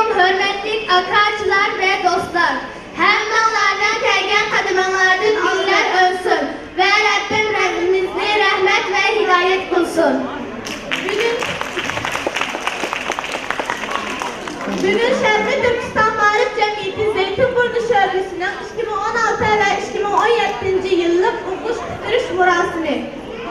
Assalamualaikum hörmetli arkadaşlar ve dostlar. Həmmanlardan gələn xadimələrin günlər ölsün və Rəbbimizi rəhmət və hidayət qılsın. Bugün Şərqi Türkistan Maarif Cəmiyyəti Zeytinburnu şöbəsinin 2016 və 2017 yıllık oxuş bitiriş murasimi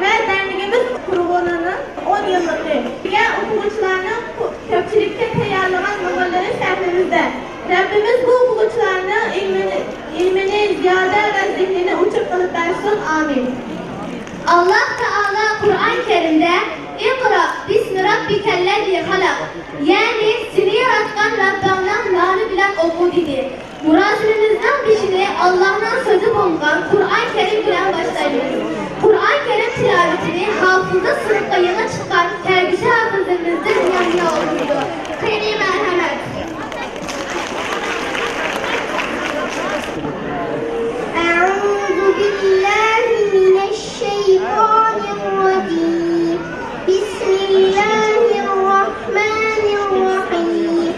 və dərniyimiz qurulunun 10 yıllığı və oxucularının köpçülükdə təyarlanan numaraları səhvimizdə. Rabbimiz bu oxucularının ilmini ziyadə və zihnini uçuq qılıb versin. Amin. Allah Teala Kur'an-ı Kerim'de İqra bismi rabbikellezi halaq, yani seni yaratkan Rabbimden nani bilen oku dedi. Murasimimizden bişini Allah'tan sözü bulgan Kur'an-ı Kerim bilen başlayıyoruz. Kur'an-ı Kerim tilavetini hafızda sınıfta yana çıkan tergisi hafızımızda yanına olurdu. Kıyri merhamet. أعوذ بالله من الشيطان الرجيم بسم الله الرحمن الرحيم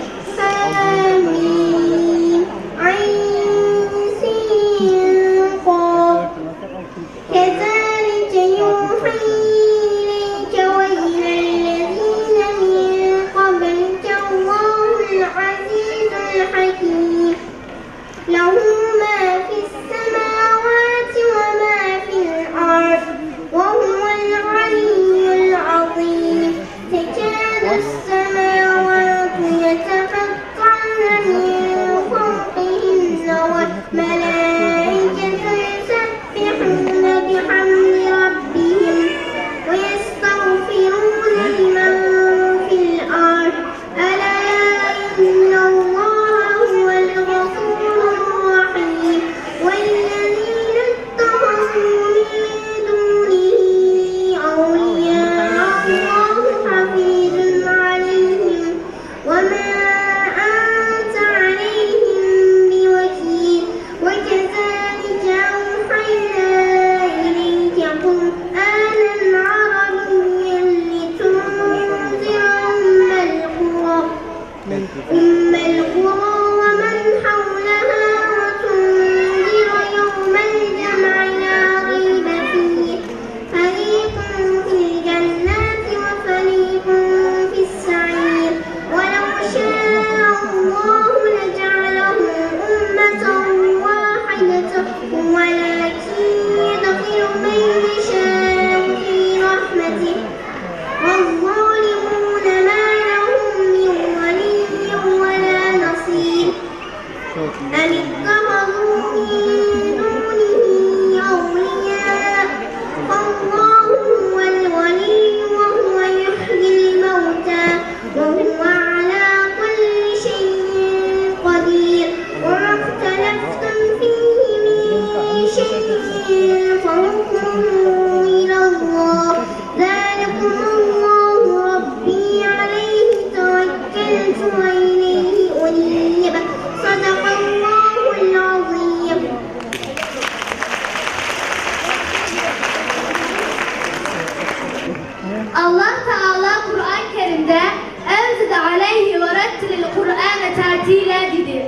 آمين عين سين قاف كذلك يوحي إليك وإلى الذين من قبلك الله العزيز الحكيم له ما في السماوات وما في الأرض وهو العلي العظيم تكاد السماوات يتفطرن من فوقهن والملائكة يسبحون بحمد ربهم ويستغفرون لمن في الأرض ألا إن الله هو الغفور الرحيم والذين اتخذوا من دونه أولياء الله حفيظ عليهم وما أنت عليهم بوكيل وكذلك أوحينا إليك قرآنا عربيا لتنذر أم القرى ومن حولها وتنذر يوم الجمع لا ريب فيه فريق في الجنة وفريق في السعير ولو شاء الله لجعلهم أمة واحدة ولكن يدخل من يشاء في رحمته والظالمون ما لهم من ولي ولا نصير أم اتخذوا من دونه أولياء فالله هو الولي وهو يحيي الموتى وهو على كل شيء قدير وما اختلفتم فيه من شيء فحكمه إلى الله ذلكم الله ربي عليه توكلت وإليه أنيب صدق الله العظيم. Allah Teala Kur'an-ı Kerim'de "Evzid aleyhi ve rettilil Kur'ane tertile" dedi.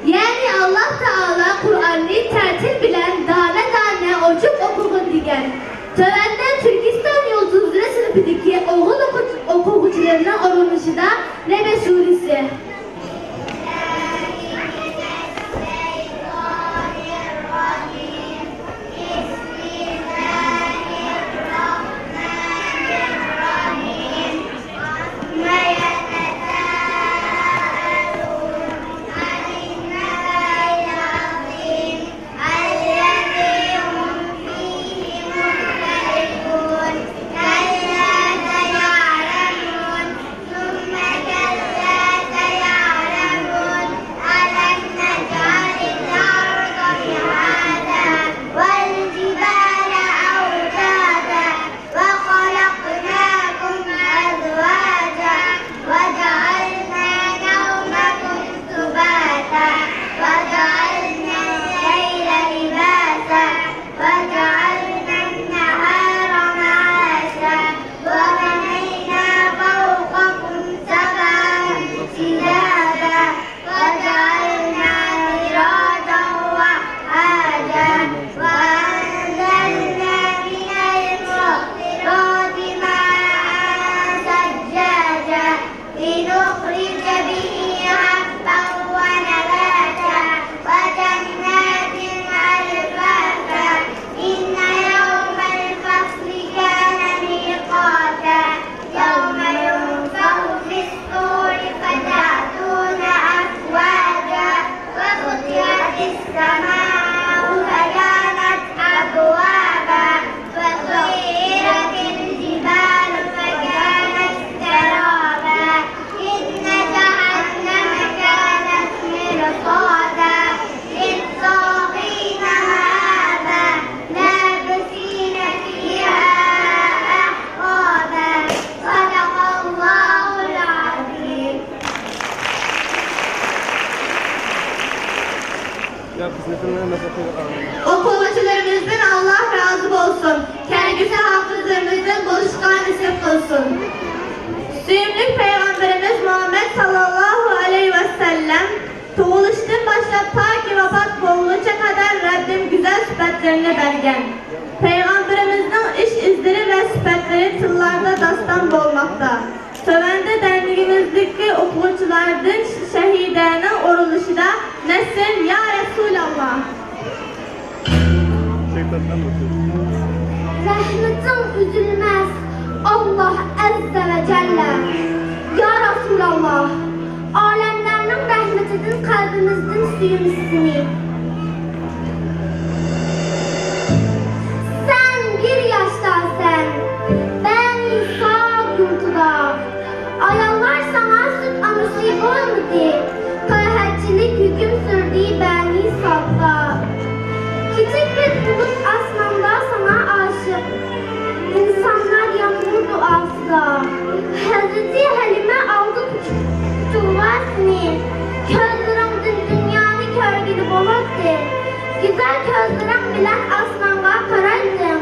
Yani Allah Teala Kur'an'ı tertil bilen tane tane ocuk okuyun diyen. Tövəndə Türkistan yolculuğu sınıfındaki oğul okuyucularının orunuşu da Nebe Suresi. كلا Okuvchilarimizdan Allah razı olsun. Kelgusi hafızlarımızdan buluşqa nasip qilsin. Suyumli Peygamberimiz Muhammed sallallahu aleyhi ve sellem tug'ilishdan boshlab toki vafot bo'lguncha qadar Rabbim güzel sifatlarini bergan. Peygamberimizning ish izlari va sifatlari tillarda daston bo'lmoqda. Tövəndə dərnigimizdəki oxuculardan şəhidənin oruluşida nəsil ya Resulallah. Rahmetin üzülmez Allah Azze ve Celle. Ya Resulallah, alemlerinin rahmetinin kalbimizden suyumuzsini. Sen bir yaştasın, ben insan yurtuda. Ayallar sana süt anısı olmadı, kahetçilik hüküm sürdüğü beni sabda. Küçük bir bulut asmanda sana aşık, insanlar yağmur duasında. Hazreti Halime aldı çulvasını, közlerimden dünyanı körgülü bolaktı. Güzel közlerim bilen asmanga karaydım.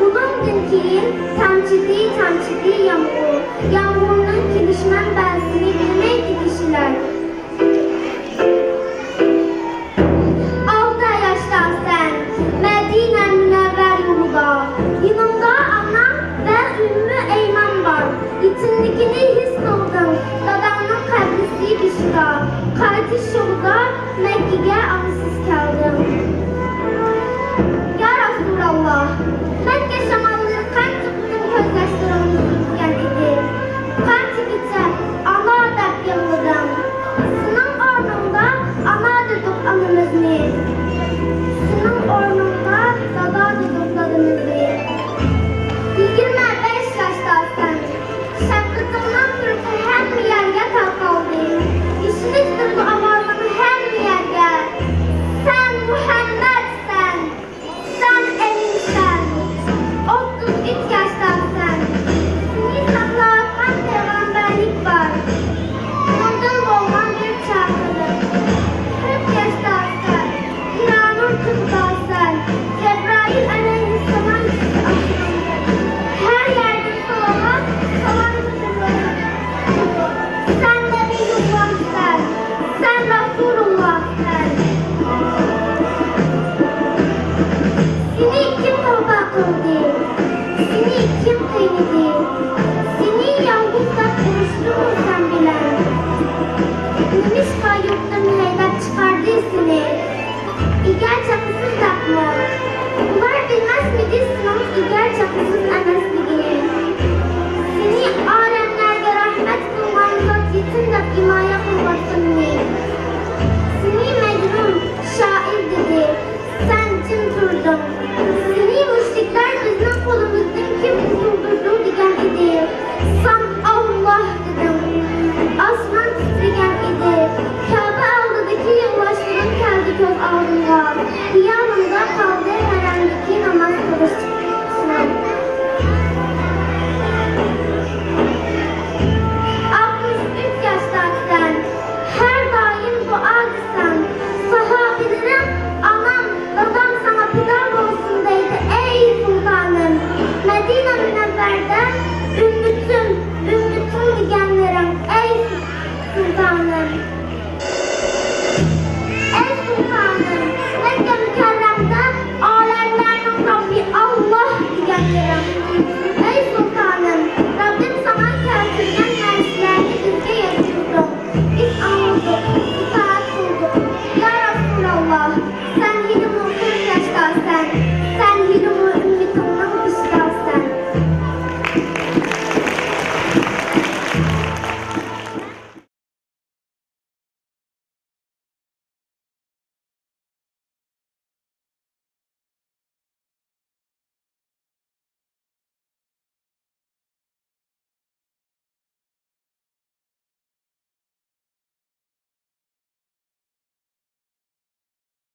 Ulumdun ki tamçıdı yağmur, yağmurun kilişmen benzini bilmeydi kişiler. Medine Münevver yolunda, yanımda anam ve Ümmü Eymen var. İçindekini his oldum, dadanın kabrisi dışında. Kaytış yolunda Mekke'ye anısız kaldım. Ya Resulallah, Mekke şamanlığı kan tuttum gözyaşlarımı tutken idi. Kan çıkıca ana adap yanıldım. Sının ornunda ana dedik anımızını. Sının ornunda dada dediklerimizi. 25 yaştasın. Şapkıtımdan turup hem bir yerge kalkaldı. İşini tuttu avarmanı hem bir yerge. Sen Muhammed'sen. Sen eminsen. 33 yaştasın. Seni saklarken peygamberlik var. Ondan olman bir çağrıdır. 40 yaştasın. İranur kızdarsın. Cebrail aleyhisselam aslandır. Her yerde salavat, salam kızılır. Sen de bir yuvansın. Sen Resulullah'sın. Seni kim tövbe kıldı? Seni kim kıynadı? Seni yalnızla konuştu mu sen bilen? Nimiş kayyuktan heybet çıkardı seni. İger çakısız takma. Bunlar bilmez miydi sınavı İger çakısız emesliğini? Seni alemlerde rahmet kılman zat yetin de imaya kılmasın mi? Seni Mecnun şair dedi. Sen kim turdun? Seni müşrikler bizim kolumuzdan kim tutuldurdu diyen idi. Sen Allah dedim. Asman titregen idi. Kabe aldığındaki yılbaşların kendi göz aldığında.